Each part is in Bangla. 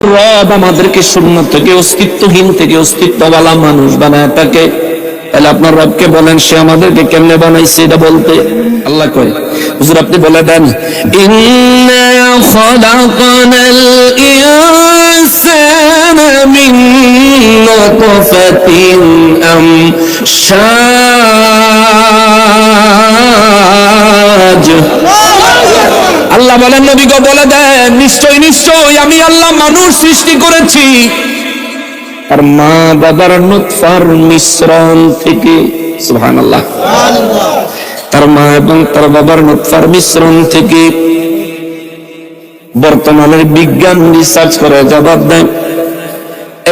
রব আমাদেরকে শূন্য থেকে অস্তিত্বহীন থেকে অস্তিত্বওয়ালা মানুষ বানায় থাকে, তাহলে আপনার রবকে বলেন সে আমাদেরকে কেমনে বানাইছে এটা বলতে। আল্লাহ কয়, হুজুর আপনি বলে দেন, ইন্না খালাকনাল ইনসানা মিন নুতফাতিন আমশাজ। আল্লাহ বলেন নবী গো বলে দেন, নিশ্চয় নিশ্চয় আমি আল্লাহ মানুষ সৃষ্টি করেছি তার মা বাবার নুতফার মিশ্রণ থেকে। সুবহানাল্লাহ। তার মা এবং তার বাবার নুতফার মিশ্রণ থেকে। বর্তমানের বিজ্ঞান রিসার্চ করে জবাব দেয়,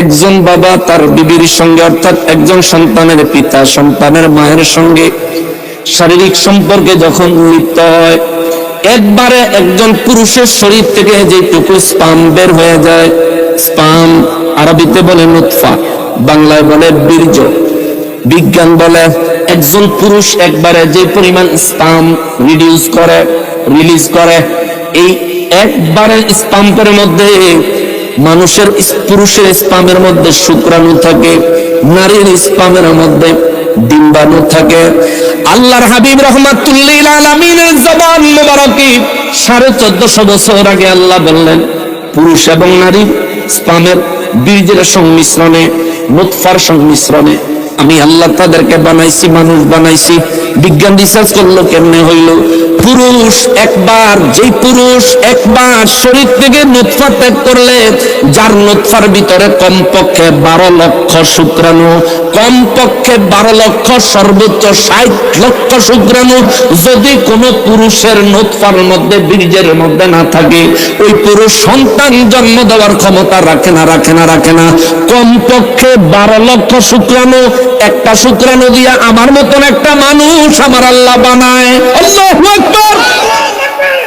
একজন বাবা তার বিবির সঙ্গে অর্থাৎ একজন সন্তানের পিতা সন্তানের মায়ের সঙ্গে শারীরিক সম্পর্কে যখন লিপ্ত হয়, একবারে একজন পুরুষের শরীর থেকে যেটুকু স্পাম বের হয়ে যায়, স্পাম আরবিতে বলে নুতফা, বাংলায় বলে বীর্য। বিজ্ঞান বলে একজন পুরুষ একবারে যে পরিমাণ স্পাম রিলিজ করে, এই একবারে স্পামের মধ্যে মানুষের পুরুষের স্পামের মধ্যে শুক্রাণু থাকে, নারীর স্পামের মধ্যে ডিম্বাণু থাকে। আল্লাহর হাবিব রাহমাতুল লিল আলামিনের জবান মুবারকে 1450 বছর আগে আল্লাহ বললেন, পুরুষ এবং নারী স্পামের বীর্যের সংমিশ্রণে, নুতফার সংমিশ্রণে আমি আল্লাহ তাদেরকে বানাইছি, মানুষ বানাইছি। বিজ্ঞান রিসার্চ করলো কেমনে হইল, যেই পুরুষ একবার শরীর থেকে নুতফা ত্যাগ করলে, যার নুতফার ভিতরে কমপক্ষে 12 লক্ষ শুক্রাণু, কমপক্ষে 12 লক্ষ সর্বোচ্চ 60 লক্ষ শুক্রাণু যদি কোন পুরুষের নুতফার মধ্যে বীর্যের মধ্যে না থাকে, ওই পুরুষ সন্তান জন্ম দেওয়ার ক্ষমতা রাখে না। কমপক্ষে 12 লক্ষ শুক্রাণু, একটা শুক্রাণু দিয়া আমার মতন একটা মানুষ আমার আল্লাহ বানায়। আল্লাহু আকবার,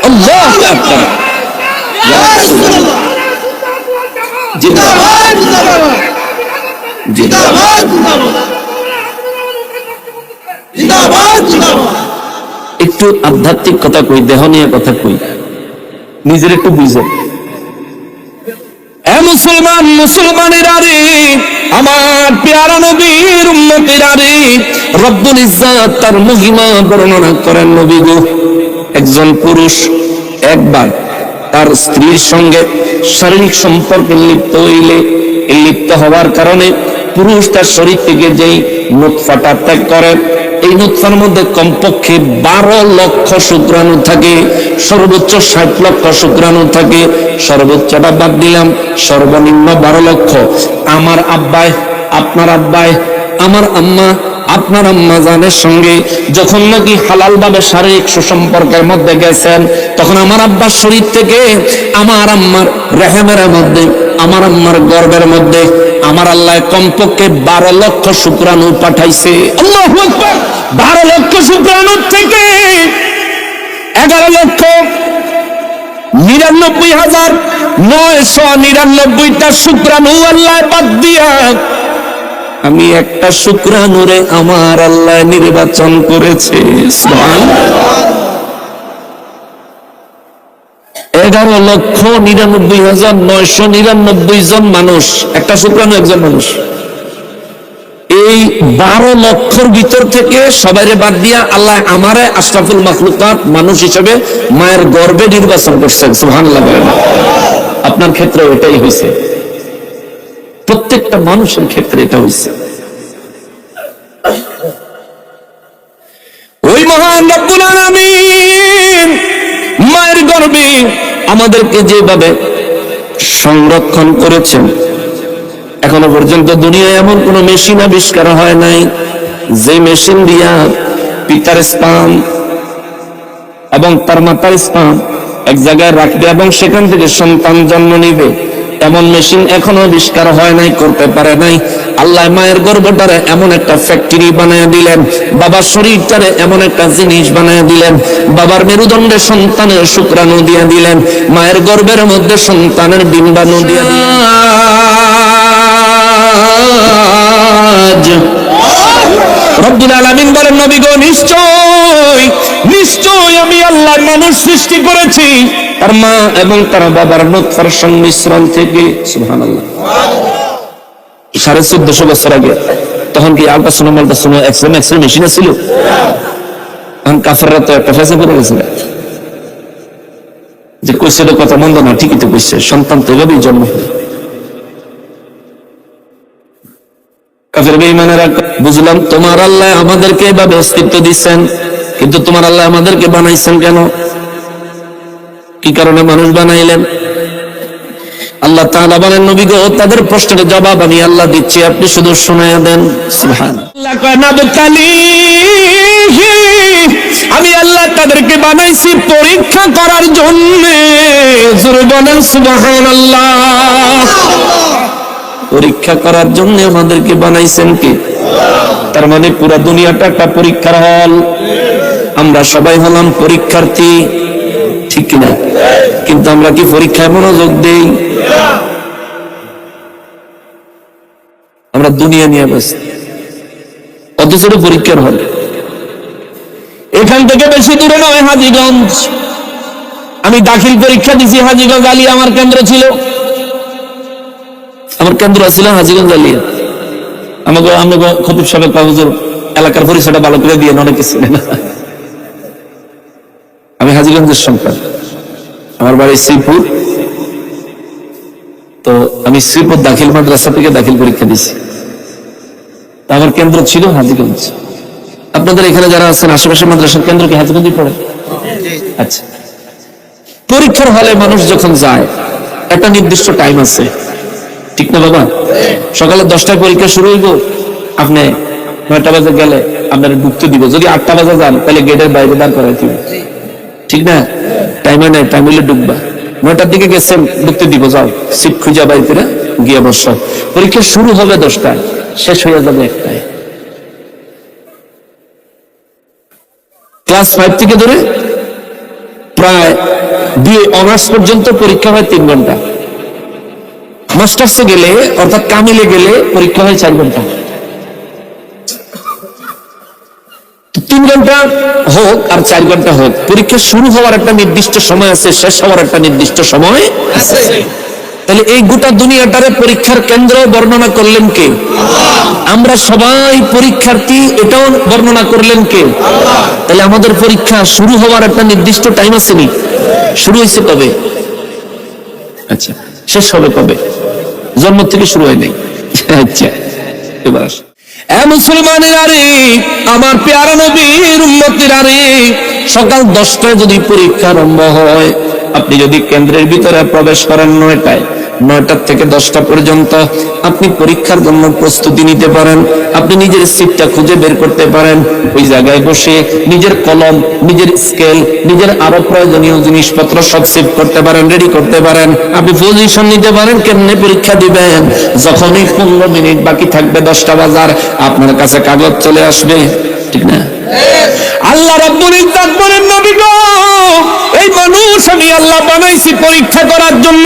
আল্লাহু আকবার, জিন্দাবাদ জিন্দাবাদ জিন্দাবাদ। একটু আধ্যাত্মিক কথা কই, দেহ নিয়ে কথা কই, নিজের একটু বুঝে। মুসলমানেরা রে, আমার পেয়ারা নবীর উম্মতেরা রে, রব্বুল ইজ্জত তার মহিমা বর্ণনা করেন। নবী গো, একজন পুরুষ একবার তার স্ত্রীর সঙ্গে শারীরিক সম্পর্কে লিপ্ত হইলে, লিপ্ত হওয়ার কারণে পুরুষ তার শরীর থেকে যেই নুতফাটা ত্যাগ করে, এই নুতফার মধ্যে কমপক্ষে 12 লক্ষ শুক্রাণু থাকে, সর্বোচ্চ 60 লক্ষ শুক্রাণু থাকে। সর্বোচ্চটা বাদ দিলাম, সর্বনিম্ন 12 লক্ষ। আমার আব্বায়, আপনার আব্বায়, আমার আম্মা, আপনার আম্মা জানের সঙ্গে যখন নাকি হালাল ভাবে শারীরিক সুসম্পর্কের মধ্যে গেছেন, তখন আমার আব্বার শরীর থেকে আমার আম্মার রেহেমের মধ্যে, আমার আম্মার গর্ভের মধ্যে আমার আল্লাহ কমপক্ষে 12 লক্ষ শুক্রাণু পাঠাইছে। আল্লাহু আকবার। 12 লক্ষ শুক্রাণু থেকে 11,99,999টা শুক্রাণু আল্লাহ বাদ দিয়া আমি একটা শুক্রাণুরে আমার আল্লাহ নির্বাচন করেছে। 11,99,999 জন মানুষ, একটা শুক্রাণু একজন মানুষ। এই 12 লক্ষর ভিতর থেকে সবাইরে বাদ দিয়া আল্লাহ আমারে আশরাফুল মাখলুকাত মানুষ হিসেবে মায়ের গর্ভে নির্বাচন করছেন। সুবহানাল্লাহ। আপনার ক্ষেত্রে এটাই হয়েছে, প্রত্যেকটা মানুষের ক্ষেত্রে এটা হয়েছে। ওই মহান রব্বুল আলামিন মায়ের গর্ভে আমাদেরকে যেভাবে সংরক্ষণ করেছেন, এখনো পর্যন্ত দুনিয়ায় এমন কোন মেশিন আবিষ্কার হয় নাই যে মেশিন দিয়া পিতার স্পাম এবং তার মাতার স্পাম এক জায়গায় রাখবে এবং সেখান থেকে সন্তান জন্ম নিবে। এমন মেশিন এখনো আবিষ্কার হয় নাই, করতে পারে নাই। আল্লাহ মায়ের গর্ভটারে এমন একটা ফ্যাক্টরি বানায় দিলেন, বাবার শরীরটারে এমন একটা জিনিস বানায় দিলেন, বাবার মেরুদণ্ডে সন্তানের শুক্রাণু দিয়ে দিলেন, মায়ের গর্ভের মধ্যে সন্তানের ডিম্বাণু দিয়ে দিলেন। রব্বুল আলামিন বলেন, নবী গো, নিশ্চয় নিশ্চয় আমি আল্লাহ মানুষ সৃষ্টি করেছি তার মা এবং তার বাবার নূতফার সংমিশ্রণ থেকে। সুবহানাল্লাহ। 1450 বছর আগে তখন কি আল্ট্রাসাউন্ড এক্সরে মেশিন ছিল? এখন কাফেররা তো একটা ফেসে পড়ে গেছিল যে কইছে কথা মন্দ না, ঠিকই তো কইছে, সন্তান তো এভাবেই জন্ম হয়। কাফের বেঈমানেরা বুঝলাম তোমার আল্লাহ আমাদেরকে এভাবে অস্তিত্ব দিচ্ছেন, কিন্তু তোমার আল্লাহ আমাদেরকে বানাইছেন কেন? কি কারণে মানুষ বানাইলেন? আল্লাহ তাআলা বলেন, নবী গো, তাদের প্রশ্নের জবাব আমি আল্লাহ দিচ্ছি, আপনি শুধু শোনায়া দেন। সুবহানাল্লাহ। আমি আল্লাহ তাদেরকে বানাইছি পরীক্ষা করার জন্য। জোরে বলেন সুবহানাল্লাহ। পরীক্ষা করার জন্য আমাদেরকে বানাইছেন কে? তার মানে পুরো দুনিয়াটা একটা পরীক্ষার হল। আমরা সবাই হলাম পরীক্ষার্থী, ঠিক কিনা? কিন্তু আমরা কি পরীক্ষায় মনোযোগ দেই? আমরা দুনিয়া নিয়ে ব্যস্ত, অথচ পরীক্ষার হল। এখান থেকে বেশি দূরে নয় হাজীগঞ্জ। আমি দাখিল পরীক্ষা দিছি হাজীগঞ্জ আলিয়া, আমার কেন্দ্র ছিল, আমার কেন্দ্র ছিল হাজীগঞ্জ আলিয়া। আমাকে খতিব সাহেব হুজুর এলাকার পরিচয়টা ভালো করে দিয়ে অনেকে ছিলেন। আমি হাজীগঞ্জের সন্তান, আমার বাড়ি শ্রীপুর। তো আমি শ্রীপুর দাখিল মাদ্রাসা থেকে দাখিল পরীক্ষা দিছি, আমার কেন্দ্র ছিল হাজীগঞ্জ। আপনাদের এখানে যারা আছেন আশেপাশে মাদ্রাসার কেন্দ্র কি হাজীগঞ্জই পড়ে? আচ্ছা, পরীক্ষার হলে মানুষ যখন যায় একটা নির্দিষ্ট টাইম আছে, ঠিক না বাবা? সকালে 10টায় পরীক্ষা শুরু হইব, আপনি 9টা বাজে গেলে আপনার ঢুকতে দিব। যদি 8টা বাজে যান তাহলে গেটের বাইরে দাঁড় করাই দিব, ঠিক না? টাইমে নাই, টাইম হইলে ঢুকবা। 9টার দিকে গেছেন, ঢুকতে দিব, যাও সিট খুঁজা বাইরে গিয়ে বস। পরীক্ষা শুরু হবে 10টায়, শেষ হয়ে যাবে 1টায়। ক্লাস 5 থেকে ধরে প্রায় BA অনার্স পর্যন্ত পরীক্ষা হয় 3 ঘন্টা। মাস্টার্সে গেলে অর্থাৎ কামিলে গেলে পরীক্ষা হয় 4 ঘন্টা। 3 ঘন্টা হোক আর 4 ঘন্টা হোক, পরীক্ষা শুরু হওয়ার একটা নির্দিষ্ট সময় আছে, শেষ হওয়ার একটা নির্দিষ্ট সময় আছে। তাহলে এই গোটা দুনিয়াটারে পরীক্ষার কেন্দ্র বর্ণনা করলেন কে? আমরা সবাই পরীক্ষার্থী, এটাও বর্ণনা করলেন কে? তাহলে আমাদের পরীক্ষা শুরু হওয়ার একটা নির্দিষ্ট টাইম আছে নি? শুরু হয়েছে কবে? আচ্ছা, শেষ হবে কবে? জন্ম থেকে শুরু হয় নাই। আচ্ছা, এবার মুসলমানেরা রে, আমার পেয়ারা নবীর উম্মতেরা রে, সকাল 10টায় যদি পরীক্ষা আরম্ভ হয়, আপনি যদি কেন্দ্রের ভিতরে প্রবেশ করেন 9টায়, 9টা থেকে 10টা পর্যন্ত আপনি পরীক্ষার জন্য প্রস্তুতি নিতে পারেন। আপনি নিজের সিটটা খুঁজে বের করতে পারেন, ওই জায়গায় বসে নিজের কলম, নিজের স্কেল, নিজের আরো প্রয়োজনীয় জিনিসপত্র সব সেভ করতে পারেন, রেডি করতে পারেন। আপনি পজিশন নিতে পারেন কেমনে পরীক্ষা দিবেন। যখনই 15 মিনিট বাকি থাকবে 10টা বাজার, আপনার কাছে কাগজ চলে আসবে, ঠিক না? আল্লাহ রাব্বুল ইজ্জত বলেন, নবী গো, এই মানুষ আমি আল্লাহ বানাইছি পরীক্ষা করার জন্য।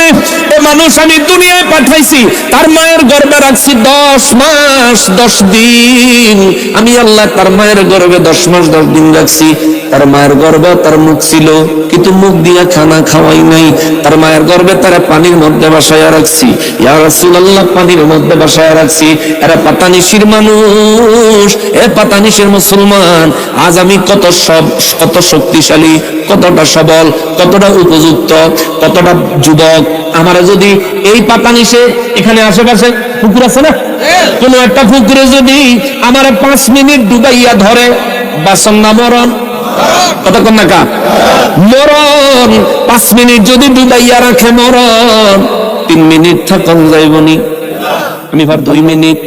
এই মানুষ আমি দুনিয়ায় পাঠাইছি, তার মায়ের গর্ভে রাখছি 10 মাস 10 দিন। আমি আল্লাহ তার মায়ের গর্ভে 10 মাস 10 দিন রাখছি। তার মায়ের গর্ভে তার মুখ ছিল, কিন্তু মুখ দিয়া খানা খাওয়াই নাই। তার মায়ের গর্ভে তারা পানির মধ্যে বাসায় রাখছি। ইয়া রাসূলুল্লাহ, পানির মধ্যে বাসায় রাখছি। এরা পাতানিশির মানুষ, এ পাতানিশির মুসলমান। আজ আমি কত শক্তিশালী, কতটা সবল, কতটা উপযুক্ত, কতটা যুবক। আমার যদি এই পাতানিশে এখানে আশেপাশে পুকুর আছে না, কোন একটা পুকুরে যদি আমার 5 মিনিট ডুবাইয়া ধরে, বাসন না মরণ? কতক্ষণ না কা মরণ। 5 মিনিট যদি ডুবাইয়া রাখে মরণ। 3 মিনিট থাকুন যাইবনি, আমি ভাব 2 মিনিট,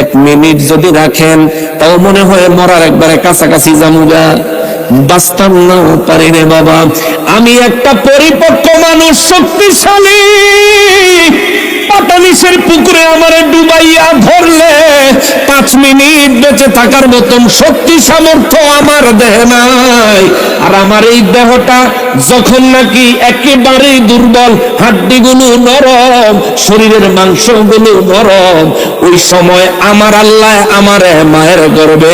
1 মিনিট যদি রাখেন তাও মনে হয় মরার একবারে কাছাকাছি জামুগা। বাস্তব না পারি রে বাবা, আমি একটা পরিপক্ক মানুষ, শক্তিশালী। পাতানিশের পুকুরে আমারে ডুবাইয়া ধরলে 5 মিনিট বেঁচে থাকার মতন শক্তি সামর্থ্য আমার দেহে নাই। আর আমার এই দেহটা যখন নাকি একেবারেই দুর্বল, হাড্ডিগুলো নরম, শরীরের মাংসগুলো নরম, ওই সময় আমার আল্লাহ আমারে মায়ের গর্ভে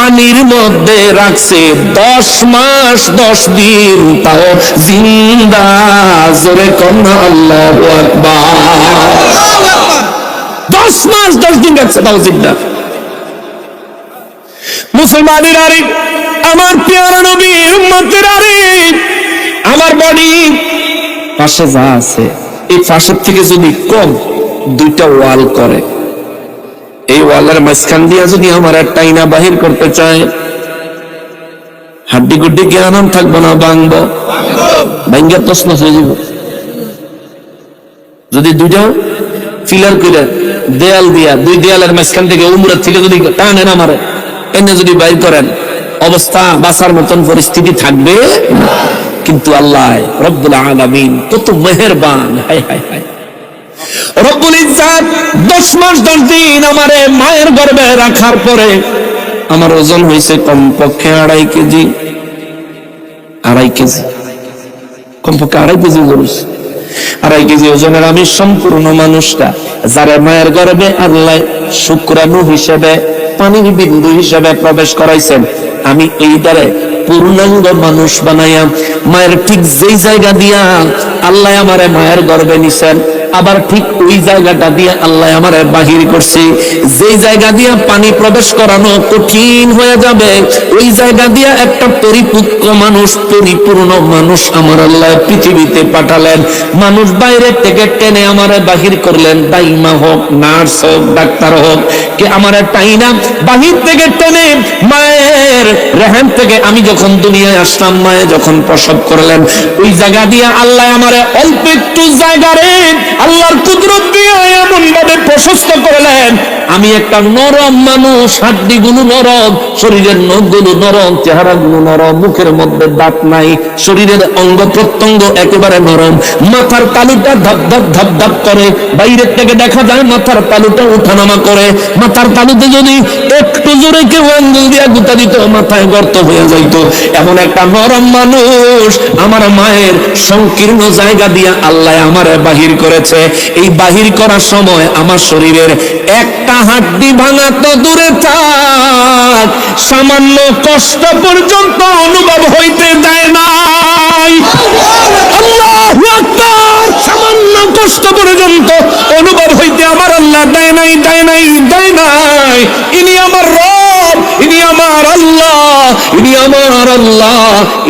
পানির মধ্যে রাখছে 10 মাস 10 দিন, তাও জিন্দা। জোরে কন্যা আল্লাহু আকবার। 10 মাস 10 দিন রাখছে, তাও জিন্দা। মুসলমানের আরে, আমার পেয়ারা নবীর উম্মতের আরে, আমার বডি পাশে যা আছে এই পাশের থেকে যদি কম 2টা ওয়াল করে, এই ওয়ালের মাঝখান দিয়ে যদি আমার একটা আইনা বাহির করতে চায়, হাড্ডি গুড্ডি কি আনাম থাকবো না, ভাঙবো, ভাঙ্গা তছনছ হয়ে যাব। যদি 2টা ফিলার করে দেয়াল দিয়া 2 দেয়ালের মাঝখান থেকে উমরা থেকে যদি টানেন আমারে, এনে যদি বাইর করেন, অবস্থা বাঁচার মতন পরিস্থিতি থাকবে। কিন্তু আল্লাহ রব্বুল আলামিন কত মেহেরবান। হায় হায় হায়, রব্বুল ইজ্জত 10 মাস 10 দিন আমারে মায়ের গর্ভে রাখার পরে আমার ওজন হয়েছে কমপক্ষে 2.5 কেজি। 2.5 কেজি, কমপক্ষে 2.5 কেজি ওজন। 2.5 কেজি ওজনের আমি সম্পূর্ণ মানুষটা, যারা মায়ের গর্ভে আল্লাহ শুক্রাণু হিসেবে, পানির বিন্দু হিসেবে প্রবেশ করাইছেন, আমি এই দ্বারে পূর্ণাঙ্গ মানুষ বানাইয়া মায়ের ঠিক যেই জায়গা দিয়া আল্লাহ আমারে মায়ের গর্ভে নিছেন, আবার ঠিক ওই জায়গাটা দিয়ে আল্লাহ আমারে বাহির করছে। যেই জায়গা দিয়ে পানি প্রবেশ করানো কঠিন হয়ে যাবে, ওই জায়গা দিয়ে একটা পরিপূর্ণ মানুষ, পরিপূর্ণ মানুষ আমার আল্লাহ পৃথিবীতে পাঠালেন। মানুষ বাইরে থেকে টেনে আমারে বাহির করলেন, দাইমা হোক, নার্স হোক, ডাক্তার হোক, কে আমারে টাইনা বাহির থেকে টেনে মায়ের রেহেম থেকে আমি যখন দুনিয়ায় আসলাম, মায়ে যখন প্রসব করলেন, ওই জায়গা দিয়ে আল্লাহ আমারে অল্প একটু জায়গা রে আল্লাহর কুদরত দিয়ে এমন ভাবে প্রশস্ত করলেন, আমি একটা নরম মানুষ, হাড্ডিগুলো নরম, শরীরের নখগুলো নরম, চেহারাগুলো নরম, মুখের মধ্যে দাঁত নাই, শরীরের অঙ্গ প্রত্যঙ্গ একেবারে নরম, মাথার তালুটা ধাপ ধাপ ধাপ ধাপ করে, বাইরের থেকে দেখা যায় মাথার তালুটা উঠানামা করে। মাথার তালুতে যদি একটু জোরে কেউ আঙ্গুল দিয়া গুতা দিত, মাথায় গর্ত হয়ে যাইত। এমন একটা নরম মানুষ আমার মায়ের সংকীর্ণ জায়গা দিয়া আল্লাহ আমারে বাহির করেছে। এই বাহির করার সময় আমার শরীরের একটা হাড্ডি ভাঙা তো দূরে থাক, সামান্য কষ্ট পর্যন্ত অনুভব হইতে দেয় নাই। আল্লাহু আকবার, সামান্য কষ্ট পর্যন্ত অনুভব হইতে আমার আল্লাহ দেয় নাই, দেয় নাই, দেয় নাই। ইনি আমার রব, ইনি আমার আল্লাহ, ইনি আমার আল্লাহ,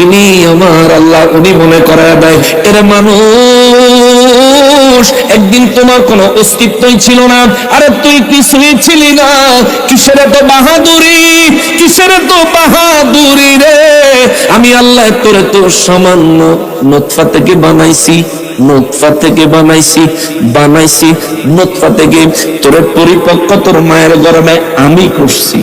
ইনি আমার আল্লাহ। উনি মনে করে দেয়, এর মানুষ, একদিন তোমার কোনো অস্তিত্বই ছিল না, আরে তুই কিছুই ছিলি না, কিসের এত বাহাদুরি, কিসের এত বাহাদুরি রে। আমি আল্লাহ তোরে তো সামান্য নুতফা থেকে বানাইছি, নুতফা থেকে বানাইছি, বানাইছি নুতফা থেকে তোরে পরিপক্ক তোর মায়ের গর্ভে আমি করছি।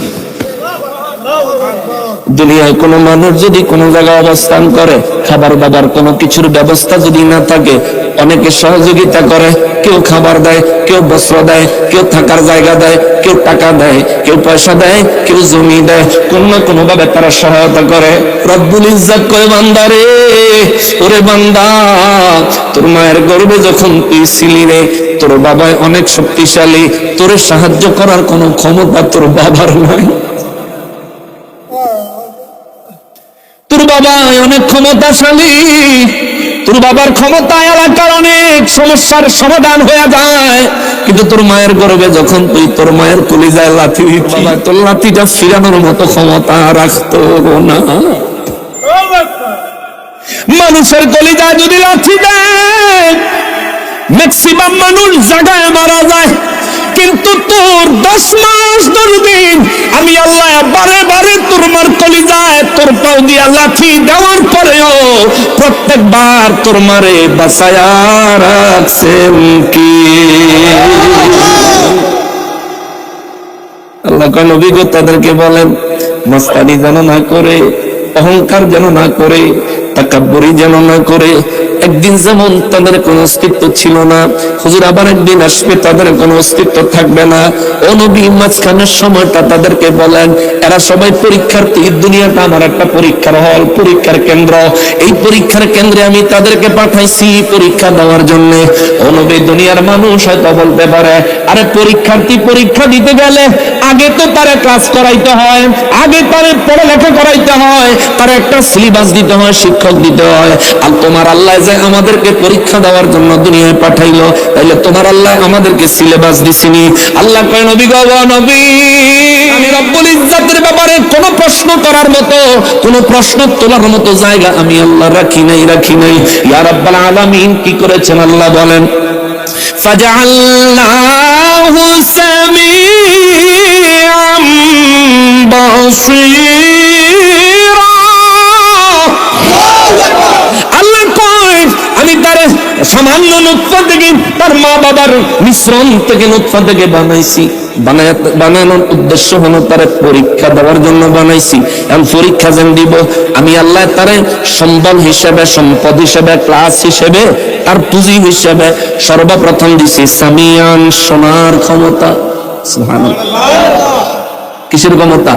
দুনিয়ায় কোনো মানুষ যদি কোনো জায়গায় অবস্থান করে, খাবার দাবার কোনো কিছুর ব্যবস্থা যদি না থাকে, অনেকে সহযোগিতা করে, কেউ খাবার দেয়, কেউ বস্ত্র দেয়, কেউ থাকার জায়গা দেয়, কেউ টাকা দেয়, কেউ পয়সা দেয়, কেউ জমি দেয়, কোন না কোনো ভাবে তারা সহায়তা করে। রব্বুল ইজ্জত কয়, বান্দা রে, ওরে বান্দা, তোর মায়ের গর্ভে যখন তুই ছিলি রে, তোর বাবা অনেক শক্তিশালী, তোরে সাহায্য করার কোনো ক্ষমতা তোর বাবার নাই। তোর বাবা অনেক ক্ষমতাশালী, তোর বাবার ক্ষমতায় এলাকার অনেক সমস্যার সমাধান হয়ে যায়, কিন্তু তোর মায়ের গর্ভে যখন তুই তোর মায়ের কলিজায় লাথি দিতি, তোর লাথিটা ফিরানোর মতো ক্ষমতা রাখতো না। মানুষের কলিজায় যদি লাথি দেয়, ম্যাক্সিমাম মানুষ জায়গায় মারা যায়, কিন্তু তোর 10 মাস 10 দিন আমি আল্লাহ বারে বারে তোর মার কলিজায় তোর পাও দিয়া লাথি দেওয়ার পরেও প্রত্যেকবার তোর মারে বাঁচায়া রাখছেন কি আল্লাহ। কোন অভিজ্ঞতাদেরকে বলেন, মস্তানি যেন না করে, অহংকার যেন না করে, তাকাব্বুরি যেন না করে। একদিন যেমন তাদের কোনো অস্তিত্ব ছিল না, হুজুর আবার একদিন আসবে, তাদের কোনো অস্তিত্ব থাকবে না। ও নবী, মাঝখানের সময়টা তাদেরকে বলেন, এরা সবাই পরীক্ষার্থী, দুনিয়াটা আমার একটা পরীক্ষার হল, পরীক্ষার কেন্দ্র। এই পরীক্ষার কেন্দ্রে আমি তাদেরকে পাঠাইছি পরীক্ষা দেওয়ার জন্য। ও নবী, দুনিয়ার মানুষ হয়তো বলতে পারে, আরে পরীক্ষার্থী পরীক্ষা দিতে গেলে আগে তো তারে ক্লাস করাইতে হয়, আগে তারে পড়ালেখা করাইতে হয়, তার একটা সিলেবাস দিতে হয়, শিক্ষক দিতে হয়। আর তোমার আল্লাহ যে আমাদেরকে পরীক্ষা দেওয়ার জন্য দুনিয়ায় পাঠাইলো, তাইলে তোমার আল্লাহ আমাদেরকে সিলেবাস দিছিনি? আল্লাহ কয় নবী গো নবী, আমি রব্বুল ইজ্জতের ব্যাপারে কোনো প্রশ্ন করার মতো, কোনো প্রশ্ন তোলার মতো জায়গা আমি আল্লাহ রাখি নাই। ইয়া রাব্বাল আলামিন কি করেছেন আল্লাহ বলেন, ফাজআলনাহু সামিআম বাসীরা। আল্লাহ কয় আমি তারে সামান্য নুতফা থেকে, তার মা বাবার মিশ্রণ থেকে নুতফা থেকে বানাইছি। বানানোর উদ্দেশ্য হলো তারে পরীক্ষা দেওয়ার জন্য বানাইছি। এখন পরীক্ষা যেন দিব, আমি আল্লাহ তারে সম্বল হিসেবে, সম্পদ হিসেবে, ক্লাস হিসেবে, তার পুঁজি হিসেবে সর্বপ্রথম দিছি সামিয়ান, শোনার ক্ষমতা। সুবহানাল্লাহ। কিসের ক্ষমতা?